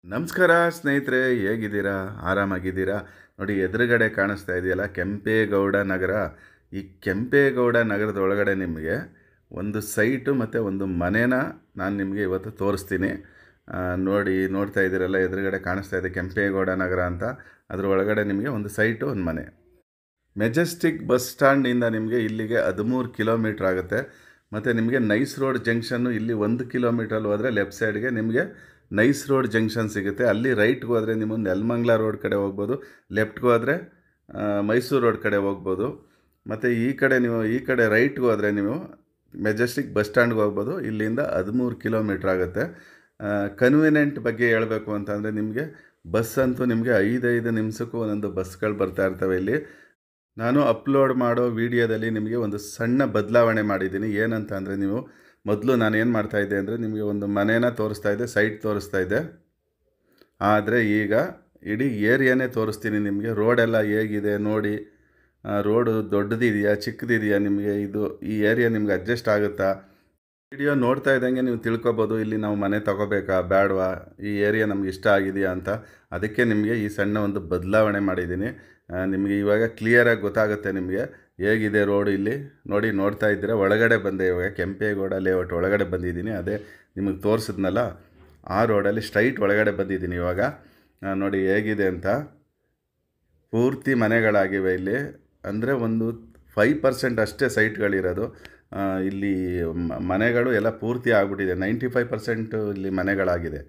ನಮಸ್ಕಾರ ಸ್ನೇಹಿತರೆ, ಹೇಗಿದ್ದೀರಾ? ಆರಾಮಾಗಿದ್ದೀರಾ? ನೋಡಿ, ಎದುರುಗಡೆ ಕಾಣಿಸ್ತಾ ಇದೆಯಲ್ಲ ಕೆಂಪೇಗೌಡ ನಗರ. ಈ ಕೆಂಪೇಗೌಡ ನಗರದ ಒಳಗಡೆ ನಿಮಗೆ ಒಂದು ಸೈಟು ಮತ್ತು ಒಂದು ಮನೇನ ನಾನು ನಿಮಗೆ ಇವತ್ತು ತೋರಿಸ್ತೀನಿ. ನೋಡ್ತಾ ಇದ್ದೀರಲ್ಲ, ಎದುರುಗಡೆ ಕಾಣಿಸ್ತಾ ಇದೆ ಕೆಂಪೇಗೌಡ ನಗರ ಅಂತ. ಅದ್ರ ಒಳಗಡೆ ನಿಮಗೆ ಒಂದು ಸೈಟು, ಒಂದು ಮನೆ. ಮೆಜೆಸ್ಟಿಕ್ ಬಸ್ ಸ್ಟ್ಯಾಂಡಿಂದ ನಿಮಗೆ ಇಲ್ಲಿಗೆ 13 ಕಿಲೋಮೀಟ್ರ್ ಆಗುತ್ತೆ. ಮತ್ತು ನಿಮಗೆ ನೈಸ್ ರೋಡ್ ಜಂಕ್ಷನ್ನು ಇಲ್ಲಿ 1 ಕಿಲೋಮೀಟ್ರಲ್ಲಿ ಹೋದರೆ ಲೆಫ್ಟ್ ಸೈಡ್ಗೆ ನಿಮಗೆ ನೈಸ್ ರೋಡ್ ಜಂಕ್ಷನ್ ಸಿಗುತ್ತೆ. ಅಲ್ಲಿ ರೈಟ್ಗೆ ಹೋದರೆ ನೀವು ನೆಲಮಂಗಲ ರೋಡ್ ಕಡೆ ಹೋಗ್ಬೋದು, ಲೆಫ್ಟ್ಗೆ ಹೋದರೆ ಮೈಸೂರು ರೋಡ್ ಕಡೆ ಹೋಗ್ಬೋದು. ಮತ್ತು ಈ ಕಡೆ ರೈಟ್ಗೆ ಹೋದರೆ ನೀವು ಮೆಜೆಸ್ಟಿಕ್ ಬಸ್ ಸ್ಟ್ಯಾಂಡ್ಗೆ ಹೋಗ್ಬೋದು. ಇಲ್ಲಿಂದ 13 ಕಿಲೋಮೀಟ್ರ್ ಆಗುತ್ತೆ. ಕನ್ವೀನಿಯೆಂಟ್ ಬಗ್ಗೆ ಹೇಳಬೇಕು ಅಂತಂದರೆ ನಿಮಗೆ ಬಸ್ ಅಂತೂ ನಿಮಗೆ 5 ನಿಮಿಷಕ್ಕೂ ಒಂದೊಂದು ಬಸ್ಗಳು ಬರ್ತಾ ಇರ್ತವೆ. ಇಲ್ಲಿ ನಾನು ಅಪ್ಲೋಡ್ ಮಾಡೋ ವಿಡಿಯೋದಲ್ಲಿ ನಿಮಗೆ ಒಂದು ಸಣ್ಣ ಬದಲಾವಣೆ ಮಾಡಿದ್ದೀನಿ. ಏನಂತ ಅಂದರೆ, ನೀವು ಮೊದಲು ನಾನು ಏನು ಮಾಡ್ತಾಯಿದ್ದೆ ಅಂದರೆ ನಿಮಗೆ ಒಂದು ಮನೇನ ತೋರಿಸ್ತಾ ಇದ್ದೆ, ಸೈಟ್ ತೋರಿಸ್ತಾ ಇದ್ದೆ. ಆದರೆ ಈಗ ಇಡೀ ಏರಿಯಾನೇ ತೋರಿಸ್ತೀನಿ ನಿಮಗೆ. ರೋಡೆಲ್ಲ ಹೇಗಿದೆ ನೋಡಿ. ರೋಡು ದೊಡ್ಡದಿದೆಯಾ ಚಿಕ್ಕದಿದೆಯಾ, ನಿಮಗೆ ಈ ಏರಿಯಾ ನಿಮ್ಗೆ ಅಡ್ಜಸ್ಟ್ ಆಗುತ್ತಾ? ವಿಡಿಯೋ ನೋಡ್ತಾ ಇದ್ದಂಗೆ ನೀವು ತಿಳ್ಕೊಬೋದು ಇಲ್ಲಿ ನಾವು ಮನೆ ತಗೋಬೇಕಾ ಬೇಡವಾ, ಈ ಏರಿಯಾ ನಮ್ಗೆ ಇಷ್ಟ ಆಗಿದೆಯಾ ಅಂತ. ಅದಕ್ಕೆ ನಿಮಗೆ ಈ ಸಣ್ಣ ಒಂದು ಬದಲಾವಣೆ ಮಾಡಿದ್ದೀನಿ. ನಿಮಗೆ ಇವಾಗ ಕ್ಲಿಯರಾಗಿ ಗೊತ್ತಾಗುತ್ತೆ ನಿಮಗೆ ಹೇಗಿದೆ ರೋಡು. ಇಲ್ಲಿ ನೋಡ್ತಾ ಇದ್ದೀರಾ, ಒಳಗಡೆ ಬಂದೆ. ಇವಾಗ ಕೆಂಪೇಗೌಡ ಲೇಔಟ್ ಒಳಗಡೆ ಬಂದಿದ್ದೀನಿ. ಅದೇ ನಿಮಗೆ ತೋರಿಸಿದ್ನಲ್ಲ ಆ ರೋಡಲ್ಲಿ ಸ್ಟ್ರೈಟ್ ಒಳಗಡೆ ಬಂದಿದ್ದೀನಿ ಇವಾಗ. ನೋಡಿ ಹೇಗಿದೆ ಅಂತ. ಪೂರ್ತಿ ಮನೆಗಳಾಗಿವೆ ಇಲ್ಲಿ. ಅಂದರೆ ಒಂದು 5% ಅಷ್ಟೇ ಸೈಟ್ಗಳಿರೋದು. ಇಲ್ಲಿ ಮನೆಗಳು ಎಲ್ಲ ಪೂರ್ತಿ ಆಗಿಬಿಟ್ಟಿದೆ. 95% ಇಲ್ಲಿ ಮನೆಗಳಾಗಿದೆ.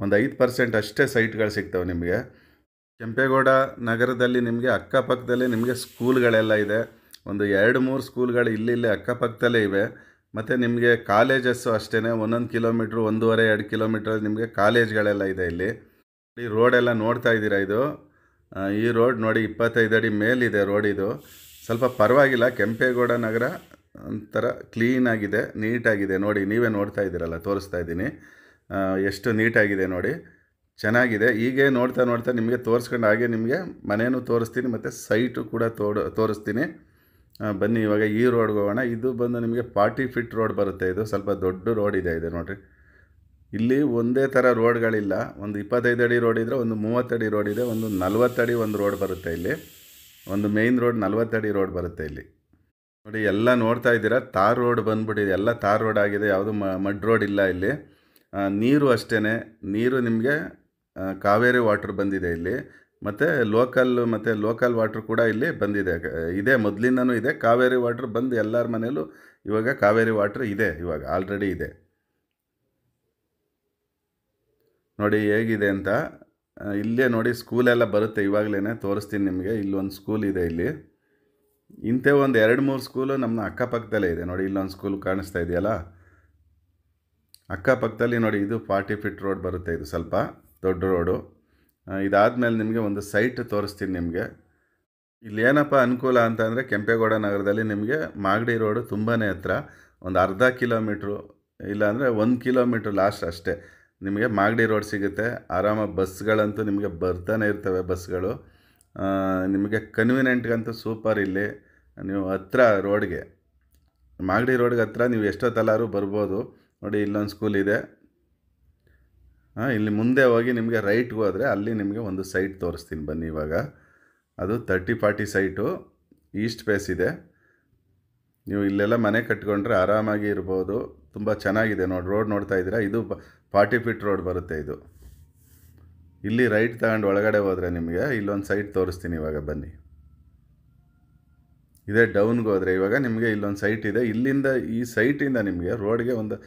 ಒಂದು 5% ಅಷ್ಟೇ ಸೈಟ್ಗಳು ಸಿಗ್ತವೆ ನಿಮಗೆ. ಕೆಂಪೇಗೌಡ ನಗರದಲ್ಲಿ ನಿಮಗೆ ಅಕ್ಕಪಕ್ಕದಲ್ಲೇ ನಿಮಗೆ ಸ್ಕೂಲ್ಗಳೆಲ್ಲ ಇದೆ. ಒಂದು 2-3 ಸ್ಕೂಲ್ಗಳು ಇಲ್ಲೇ ಅಕ್ಕಪಕ್ಕದಲ್ಲೇ ಇವೆ. ಮತ್ತು ನಿಮಗೆ ಕಾಲೇಜಸ್ಸು ಅಷ್ಟೇ. 1 ಕಿಲೋಮೀಟ್ರು 1.5-2 ಕಿಲೋಮೀಟ್ರಲ್ಲಿ ನಿಮಗೆ ಕಾಲೇಜ್ಗಳೆಲ್ಲ ಇದೆ ಇಲ್ಲಿ. ಈ ರೋಡೆಲ್ಲ ನೋಡ್ತಾ ಇದ್ದೀರಾ, ಇದು ಈ ರೋಡ್ ನೋಡಿ 25 ಅಡಿ ಮೇಲಿದೆ ರೋಡ್. ಇದು ಸ್ವಲ್ಪ ಪರವಾಗಿಲ್ಲ. ಕೆಂಪೇಗೌಡ ನಗರ ಒಂಥರ ಕ್ಲೀನಾಗಿದೆ, ನೀಟಾಗಿದೆ. ನೋಡಿ, ನೀವೇ ನೋಡ್ತಾ ಇದ್ದೀರಲ್ಲ, ತೋರಿಸ್ತಾ ಇದ್ದೀನಿ ಎಷ್ಟು ನೀಟಾಗಿದೆ ನೋಡಿ, ಚೆನ್ನಾಗಿದೆ. ಹೀಗೆ ನೋಡ್ತಾ ನಿಮಗೆ ತೋರಿಸ್ಕೊಂಡು ಹಾಗೆ ನಿಮಗೆ ಮನೇನೂ ತೋರಿಸ್ತೀನಿ ಮತ್ತು ಸೈಟು ಕೂಡ ತೋರಿಸ್ತೀನಿ. ಬನ್ನಿ ಇವಾಗ ಈ ರೋಡ್ಗೆ ಹೋಗೋಣ. ಇದು ಬಂದು ನಿಮಗೆ 40 ಫೀಟ್ ರೋಡ್ ಬರುತ್ತೆ. ಇದು ಸ್ವಲ್ಪ ದೊಡ್ಡ ರೋಡ್ ಇದೆ ನೋಡಿರಿ. ಇಲ್ಲಿ ಒಂದೇ ಥರ ರೋಡ್ಗಳಿಲ್ಲ. ಒಂದು 25 ಅಡಿ ರೋಡ್ ಇದ್ದರೆ, ಒಂದು 30 ಅಡಿ ರೋಡ್ ಇದೆ, ಒಂದು 40 ಅಡಿ ಒಂದು ರೋಡ್ ಬರುತ್ತೆ ಇಲ್ಲಿ. ಒಂದು ಮೇಯ್ನ್ ರೋಡ್ 40 ಅಡಿ ರೋಡ್ ಬರುತ್ತೆ ಇಲ್ಲಿ. ನೋಡಿ, ಎಲ್ಲ ನೋಡ್ತಾ ಇದ್ದೀರಾ, ತಾರ್ ರೋಡ್ ಬಂದ್ಬಿಟ್ಟಿದೆ. ಎಲ್ಲ ತಾರ್ ರೋಡ್ ಆಗಿದೆ, ಯಾವುದು ಮಡ್ ರೋಡ್ ಇಲ್ಲ ಇಲ್ಲಿ. ನೀರು ಅಷ್ಟೇ. ನೀರು ನಿಮಗೆ ಕಾವೇರಿ ವಾಟ್ರ್ ಬಂದಿದೆ ಇಲ್ಲಿ. ಮತ್ತು ಲೋಕಲ್ ವಾಟ್ರ್ ಕೂಡ ಇಲ್ಲಿ ಇದೆ ಮೊದಲಿಂದನೂ ಇದೆ. ಕಾವೇರಿ ವಾಟ್ರ್ ಬಂದು ಎಲ್ಲರ ಮನೆಯಲ್ಲೂ ಇವಾಗ ಕಾವೇರಿ ವಾಟ್ರ್ ಇದೆ, ಇವಾಗ ಆಲ್ರೆಡಿ ಇದೆ. ನೋಡಿ ಹೇಗಿದೆ ಅಂತ. ಇಲ್ಲೇ ನೋಡಿ ಸ್ಕೂಲೆಲ್ಲ ಬರುತ್ತೆ. ಇವಾಗಲೇ ತೋರಿಸ್ತೀನಿ ನಿಮಗೆ. ಇಲ್ಲೊಂದು ಸ್ಕೂಲ್ ಇದೆ. ಇಲ್ಲಿ ಇಂಥೇ ಒಂದು 2-3 ಸ್ಕೂಲು ನಮ್ಮ ಅಕ್ಕಪಕ್ಕದಲ್ಲೇ ಇದೆ. ನೋಡಿ, ಇಲ್ಲೊಂದು ಸ್ಕೂಲ್ ಕಾಣಿಸ್ತಾ ಇದೆಯಲ್ಲ, ಅಕ್ಕಪಕ್ಕದಲ್ಲಿ ನೋಡಿ. ಇದು 40 ಫೀಟ್ ರೋಡ್ ಬರುತ್ತೆ. ಇದು ಸ್ವಲ್ಪ ದೊಡ್ಡ ರೋಡು. ಇದಾದಮೇಲೆ ನಿಮಗೆ ಒಂದು ಸೈಟ್ ತೋರಿಸ್ತೀನಿ ನಿಮಗೆ. ಇಲ್ಲಿ ಏನಪ್ಪ ಅನುಕೂಲ ಅಂತ ಅಂದರೆ, ಕೆಂಪೇಗೌಡ ನಗರದಲ್ಲಿ ನಿಮಗೆ ಮಾಗಡಿ ರೋಡು ತುಂಬಾ ಹತ್ರ. ಒಂದು ಅರ್ಧ ಕಿಲೋಮೀಟ್ರು ಇಲ್ಲಾಂದರೆ 1 ಕಿಲೋಮೀಟ್ರ್ ಲಾಸ್ಟ್ ಅಷ್ಟೇ ನಿಮಗೆ ಮಾಗಡಿ ರೋಡ್ ಸಿಗುತ್ತೆ. ಆರಾಮಾಗಿ ಬಸ್ಗಳಂತೂ ನಿಮಗೆ ಬರ್ತಾನೆ ಇರ್ತವೆ ಬಸ್ಗಳು. ನಿಮಗೆ ಕನ್ವೀನಿಯೆಂಟ್ಗಂತೂ ಸೂಪರ್. ಇಲ್ಲಿ ನೀವು ಹತ್ರ ರೋಡ್ಗೆ, ಮಾಗಡಿ ರೋಡ್ಗೆ ಹತ್ರ ನೀವು ಎಷ್ಟೊತ್ತಲ್ಲಾದ್ರೂ ಬರ್ಬೋದು. ನೋಡಿ, ಇಲ್ಲೊಂದು ಸ್ಕೂಲ್ ಇದೆ. ಇಲ್ಲಿ ಮುಂದೆ ಹೋಗಿ ನಿಮಗೆ ರೈಟ್ಗೆ ಹೋದರೆ ಅಲ್ಲಿ ನಿಮಗೆ ಒಂದು ಸೈಟ್ ತೋರಿಸ್ತೀನಿ ಬನ್ನಿ ಇವಾಗ. ಅದು 30-40 ಸೈಟು, ಈಸ್ಟ್ ಫೇಸ್ ಇದೆ. ನೀವು ಇಲ್ಲೆಲ್ಲ ಮನೆ ಕಟ್ಕೊಂಡ್ರೆ ಆರಾಮಾಗಿ ಇರ್ಬೋದು. ತುಂಬ ಚೆನ್ನಾಗಿದೆ ನೋಡಿ. ರೋಡ್ ನೋಡ್ತಾ ಇದ್ದೀರಾ, ಇದು 40 ಫೀಟ್ ರೋಡ್ ಬರುತ್ತೆ ಇದು. ಇಲ್ಲಿ ರೈಟ್ ತಗೊಂಡು ಒಳಗಡೆ ಹೋದರೆ ನಿಮಗೆ ಇಲ್ಲೊಂದು ಸೈಟ್ ತೋರಿಸ್ತೀನಿ ಇವಾಗ ಬನ್ನಿ. ಇದೇ ಡೌನ್ಗೆ ಹೋದರೆ ಇವಾಗ ನಿಮಗೆ ಇಲ್ಲೊಂದು ಸೈಟ್ ಇದೆ. ಇಲ್ಲಿಂದ ಈ ಸೈಟಿಂದ ನಿಮಗೆ ರೋಡ್ಗೆ ಒಂದು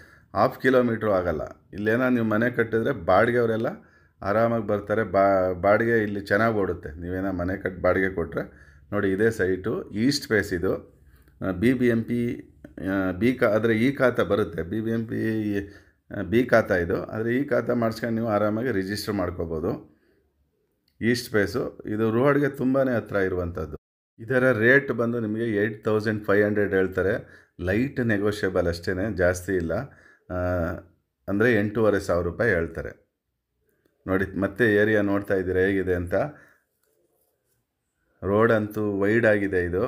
1/2 ಕಿಲೋಮೀಟ್ರು ಆಗೋಲ್ಲ. ಇಲ್ಲೇನೋ ನೀವು ಮನೆ ಕಟ್ಟಿದ್ರೆ ಬಾಡಿಗೆಯವರೆಲ್ಲ ಆರಾಮಾಗಿ ಬರ್ತಾರೆ. ಬಾಡಿಗೆ ಇಲ್ಲಿ ಚೆನ್ನಾಗಿ ಓಡುತ್ತೆ. ನೀವೇನೋ ಮನೆ ಕಟ್ಟಿ ಬಾಡಿಗೆ ಕೊಟ್ಟರೆ. ನೋಡಿ, ಇದೇ ಸೈಟು, ಈಸ್ಟ್ ಫೇಸ್ ಇದು. BBMP ಆದರೆ ಈ ಖಾತಾ ಬರುತ್ತೆ. BBMP ಬಿ ಖಾತಾ ಇದು. ಆದರೆ ಈ ಖಾತಾ ಮಾಡಿಸ್ಕೊಂಡು ನೀವು ಆರಾಮಾಗಿ ರಿಜಿಸ್ಟರ್ ಮಾಡ್ಕೋಬೋದು. ಈಸ್ಟ್ ಫೇಸು ಇದು ರೋಡ್ಗೆ ತುಂಬಾ ಹತ್ರ ಇರುವಂಥದ್ದು. ಇದರ ರೇಟ್ ಬಂದು ನಿಮಗೆ 8500 ಹೇಳ್ತಾರೆ. ಲೈಟ್ ನೆಗೋಷಿಯಬಲ್ ಅಷ್ಟೇ, ಜಾಸ್ತಿ ಇಲ್ಲ. ಅಂದರೆ 8500 ರೂಪಾಯಿ ಹೇಳ್ತಾರೆ. ನೋಡಿ, ಮತ್ತೆ ಏರಿಯಾ ನೋಡ್ತಾ ಇದ್ದೀರಾ ಹೇಗಿದೆ ಅಂತ. ರೋಡ್ ಅಂತೂ ವೈಡ್ ಆಗಿದೆ. ಇದು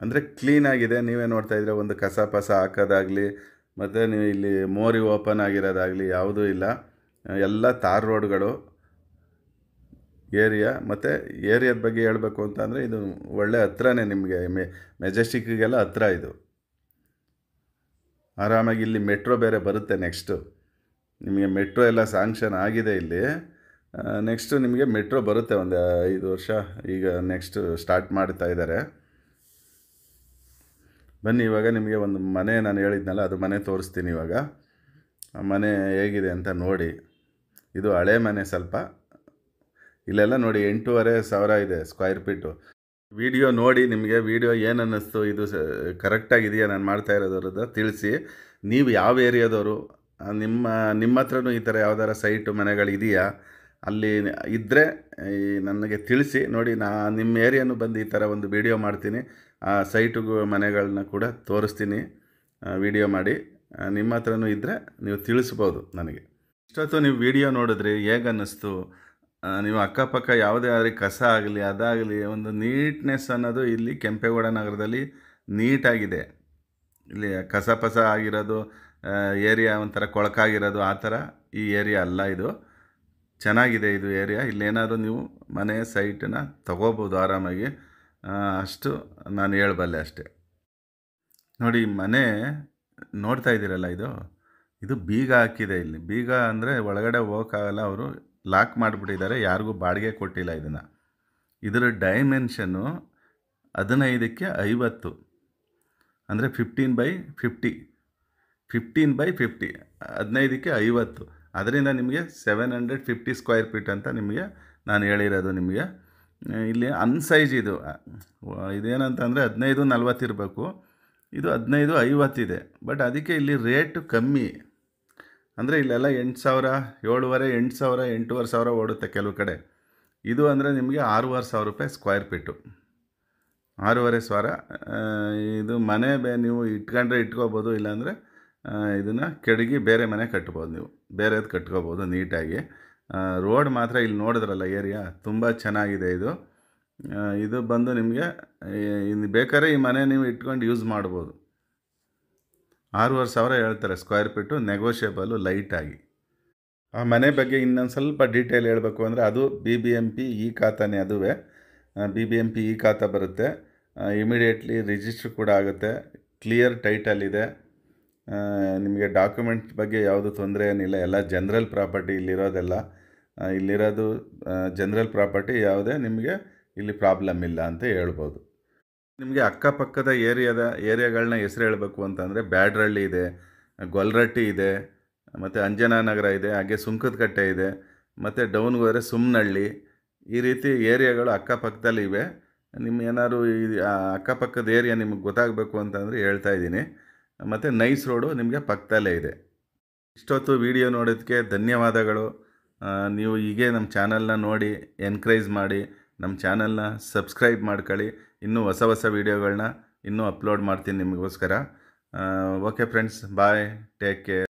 ಅಂದರೆ ಕ್ಲೀನಾಗಿದೆ. ನೀವೇ ನೋಡ್ತಾ ಇದ್ದೀರಾ, ಒಂದು ಕಸ ಪಸ ಹಾಕೋದಾಗಲಿ ಮತ್ತು ನೀವು ಇಲ್ಲಿ ಮೋರಿ ಓಪನ್ ಆಗಿರೋದಾಗಲಿ ಯಾವುದೂ ಇಲ್ಲ. ಎಲ್ಲ ತಾರ್ ರೋಡ್ಗಳು ಏರಿಯಾ. ಮತ್ತು ಏರಿಯಾದ ಬಗ್ಗೆ ಹೇಳಬೇಕು ಅಂತಂದರೆ ಇದು ಒಳ್ಳೆ ಹತ್ರನೇ ನಿಮಗೆ ಮೆಜೆಸ್ಟಿಕ್ಕಿಗೆಲ್ಲ ಹತ್ರ ಇದು. ಆರಾಮಾಗಿ ಇಲ್ಲಿ ಮೆಟ್ರೋ ಬೇರೆ ಬರುತ್ತೆ ನೆಕ್ಸ್ಟು. ನಿಮಗೆ ಮೆಟ್ರೋ ಎಲ್ಲ ಸ್ಯಾಂಕ್ಷನ್ ಆಗಿದೆ ಇಲ್ಲಿ. ನೆಕ್ಸ್ಟು ನಿಮಗೆ ಮೆಟ್ರೋ ಬರುತ್ತೆ ಒಂದು 5 ವರ್ಷ ಈಗ ನೆಕ್ಸ್ಟ್ ಸ್ಟಾರ್ಟ್ ಮಾಡ್ತಾ ಇದ್ದಾರೆ. ಬನ್ನಿ ಇವಾಗ ನಿಮಗೆ ಒಂದು ಮನೆ ನಾನು ಹೇಳಿದ್ನಲ್ಲ ಅದು ಮನೆ ತೋರಿಸ್ತೀನಿ ಇವಾಗ. ಆ ಮನೆ ಹೇಗಿದೆ ಅಂತ ನೋಡಿ. ಇದು ಹಳೆ ಮನೆ ಸ್ವಲ್ಪ. ಇಲ್ಲೆಲ್ಲ ನೋಡಿ 8,500 ಇದೆ ಸ್ಕ್ವೇರ್ ಫೀಟು. ವಿಡಿಯೋ ನೋಡಿ ನಿಮಗೆ ವಿಡಿಯೋ ಏನು ಅನ್ನಿಸ್ತು, ಇದು ಕರೆಕ್ಟಾಗಿದೆಯಾ ನಾನು ಮಾಡ್ತಾ ಇರೋದ್ರದ್ದು ತಿಳಿಸಿ. ನೀವು ಯಾವ ಏರಿಯಾದವರು, ನಿಮ್ಮ ಹತ್ರನೂ ಈ ಥರ ಯಾವ್ದಾರ ಸೈಟು ಮನೆಗಳಿದೆಯಾ, ಅಲ್ಲಿ ಇದ್ದರೆ ನನಗೆ ತಿಳಿಸಿ. ನೋಡಿ ನಿಮ್ಮ ಏರಿಯಾನು ಬಂದು ಈ ಥರ ಒಂದು ವಿಡಿಯೋ ಮಾಡ್ತೀನಿ. ಆ ಸೈಟುಗೂ ಮನೆಗಳನ್ನ ಕೂಡ ತೋರಿಸ್ತೀನಿ ವಿಡಿಯೋ ಮಾಡಿ. ನಿಮ್ಮ ಹತ್ರನೂ ಇದ್ದರೆ ನೀವು ತಿಳಿಸ್ಬೋದು ನನಗೆ. ಇಷ್ಟೊತ್ತು ನೀವು ವಿಡಿಯೋ ನೋಡಿದ್ರಿ ಹೇಗೆ ಅನ್ನಿಸ್ತು, ನೀವು ಅಕ್ಕಪಕ್ಕ ಯಾವುದೇ ಆಗಲಿ ಕಸ ಆಗಲಿ ಅದಾಗಲಿ ಒಂದು ನೀಟ್ನೆಸ್ ಅನ್ನೋದು ಇಲ್ಲಿ ಕೆಂಪೇಗೌಡ ನಗರದಲ್ಲಿ ನೀಟಾಗಿದೆ. ಇಲ್ಲಿ ಕಸ ಪಸ ಆಗಿರೋದು ಏರಿಯಾ ಒಂಥರ ಕೊಳಕಾಗಿರೋದು ಆ ಥರ ಈ ಏರಿಯಾ ಅಲ್ಲ. ಇದು ಚೆನ್ನಾಗಿದೆ ಇದು ಏರಿಯಾ. ಇಲ್ಲೇನಾದರೂ ನೀವು ಮನೆ ಸೈಟನ್ನ ತಗೋಬೋದು ಆರಾಮಾಗಿ. ಅಷ್ಟು ನಾನು ಹೇಳಬಲ್ಲೆ ಅಷ್ಟೇ. ನೋಡಿ ಮನೆ ನೋಡ್ತಾ ಇದ್ದೀರಲ್ಲ, ಇದು ಬೀಗ ಹಾಕಿದೆ. ಇಲ್ಲಿ ಬೀಗ ಅಂದರೆ ಒಳಗಡೆ ಹೋಗೋಕ್ಕಾಗಲ್ಲ, ಅವರು ಲಾಕ್ ಮಾಡಿಬಿಟ್ಟಿದ್ದಾರೆ, ಯಾರಿಗೂ ಬಾಡಿಗೆ ಕೊಟ್ಟಿಲ್ಲ ಇದನ್ನು. ಇದರ ಡೈಮೆನ್ಷನ್ನು 15ಕ್ಕೆ 50 ಅಂದರೆ 15x50 15x50 15ಕ್ಕೆ 50. ಅದರಿಂದ ನಿಮಗೆ 750 ಸ್ಕ್ವೇರ್ ಫೀಟ್ ಅಂತ ನಿಮಗೆ ನಾನು ಹೇಳಿರೋದು. ನಿಮಗೆ ಇಲ್ಲಿ ಅನ್ಸೈಜ್ ಇದೇನಂತಂದರೆ 15-40 ಇರಬೇಕು, ಇದು 15-50 ಇದೆ. ಬಟ್ ಅದಕ್ಕೆ ಇಲ್ಲಿ ರೇಟು ಕಮ್ಮಿ. ಅಂದರೆ ಇಲ್ಲೆಲ್ಲ 8,000 7,500 8,000 8,500 ಓಡುತ್ತೆ ಕೆಲವು ಕಡೆ. ಇದು ಅಂದರೆ ನಿಮಗೆ 6,500 ರೂಪಾಯಿ ಸ್ಕ್ವೇರ್ ಫೀಟು, 6,500. ಇದು ಮನೆ ನೀವು ಇಟ್ಕೊಂಡ್ರೆ ಇಟ್ಕೋಬೋದು, ಇಲ್ಲಾಂದರೆ ಇದನ್ನು ಕೆಡಗಿ ಬೇರೆ ಮನೆ ಕಟ್ಬೋದು, ನೀವು ಬೇರೆದು ಕಟ್ಕೋಬೋದು ನೀಟಾಗಿ. ರೋಡ್ ಮಾತ್ರ ಇಲ್ಲಿ ನೋಡಿದ್ರಲ್ಲ ಏರಿಯಾ ತುಂಬ ಚೆನ್ನಾಗಿದೆ. ಇದು ಬಂದು ನಿಮಗೆ ಇನ್ನು ಬೇಕಾದ್ರೆ ಈ ಮನೆ ನೀವು ಇಟ್ಕೊಂಡು ಯೂಸ್ ಮಾಡ್ಬೋದು. 6,500 ಹೇಳ್ತಾರೆ ಸ್ಕ್ವೇರ್ ಫೀಟು, ನೆಗೋಷಿಯಬಲು ಲೈಟಾಗಿ. ಆ ಮನೆ ಬಗ್ಗೆ ಇನ್ನೊಂದು ಸ್ವಲ್ಪ ಡೀಟೇಲ್ ಹೇಳಬೇಕು ಅಂದರೆ ಅದು BBMP ಇ ಖಾತಾನೇ. ಅದುವೇ BBMP ಇ ಖಾತಾ ಬರುತ್ತೆ. ಇಮಿಡಿಯೇಟ್ಲಿ ರಿಜಿಸ್ಟ್ರ್ ಕೂಡ ಆಗುತ್ತೆ. ಕ್ಲಿಯರ್ ಟೈಟಲ್ ಇದೆ. ನಿಮಗೆ ಡಾಕ್ಯುಮೆಂಟ್ ಬಗ್ಗೆ ಯಾವುದು ತೊಂದರೆ ಏನಿಲ್ಲ. ಎಲ್ಲ ಜನರಲ್ ಪ್ರಾಪರ್ಟಿ ಇಲ್ಲಿರೋದು ಜನರಲ್ ಪ್ರಾಪರ್ಟಿ. ಯಾವುದೇ ನಿಮಗೆ ಇಲ್ಲಿ ಪ್ರಾಬ್ಲಮ್ ಇಲ್ಲ ಅಂತ ಹೇಳ್ಬೋದು. ನಿಮಗೆ ಅಕ್ಕಪಕ್ಕದ ಏರಿಯಾಗಳನ್ನ ಹೆಸರು ಹೇಳಬೇಕು ಅಂತಂದರೆ ಬ್ಯಾಡ್ರಳ್ಳಿ ಇದೆ, ಗೊಲ್ರಟ್ಟಿ ಇದೆ, ಮತ್ತು ಅಂಜನಾನಗರ ಇದೆ, ಹಾಗೆ ಸುಂಕದಕಟ್ಟೆ ಇದೆ, ಮತ್ತು ಡೌನ್ಗೆ ಹೋದರೆ ಸುಮ್ನಹಳ್ಳಿ. ಈ ರೀತಿ ಏರಿಯಾಗಳು ಅಕ್ಕಪಕ್ಕದಲ್ಲಿ ಇವೆ. ಏನಾದ್ರು ಅಕ್ಕಪಕ್ಕದ ಏರಿಯಾ ನಿಮಗೆ ಗೊತ್ತಾಗಬೇಕು ಅಂತಂದರೆ ಹೇಳ್ತಾ ಇದ್ದೀನಿ. ಮತ್ತು ನೈಸ್ ರೋಡು ನಿಮಗೆ ಪಕ್ಕದಲ್ಲೇ ಇದೆ. ಇಷ್ಟೊತ್ತು ವಿಡಿಯೋ ನೋಡೋದಕ್ಕೆ ಧನ್ಯವಾದಗಳು. ನೀವು ಹೀಗೆ ನಮ್ಮ ಚಾನಲ್ನ ನೋಡಿ ಎನ್ಕರೇಜ್ ಮಾಡಿ ನಮ್ಮ ಚಾನಲ್ನ ಸಬ್ಸ್ಕ್ರೈಬ್ ಮಾಡ್ಕೊಳ್ಳಿ. ಇನ್ನೂ ಹೊಸ ವೀಡಿಯೋಗಳನ್ನ ಇನ್ನೂ ಅಪ್ಲೋಡ್ ಮಾಡ್ತೀನಿ ನಿಮಗೋಸ್ಕರ. ಓಕೆ ಫ್ರೆಂಡ್ಸ್, ಬಾಯ್, ಟೇಕ್ ಕೇರ್.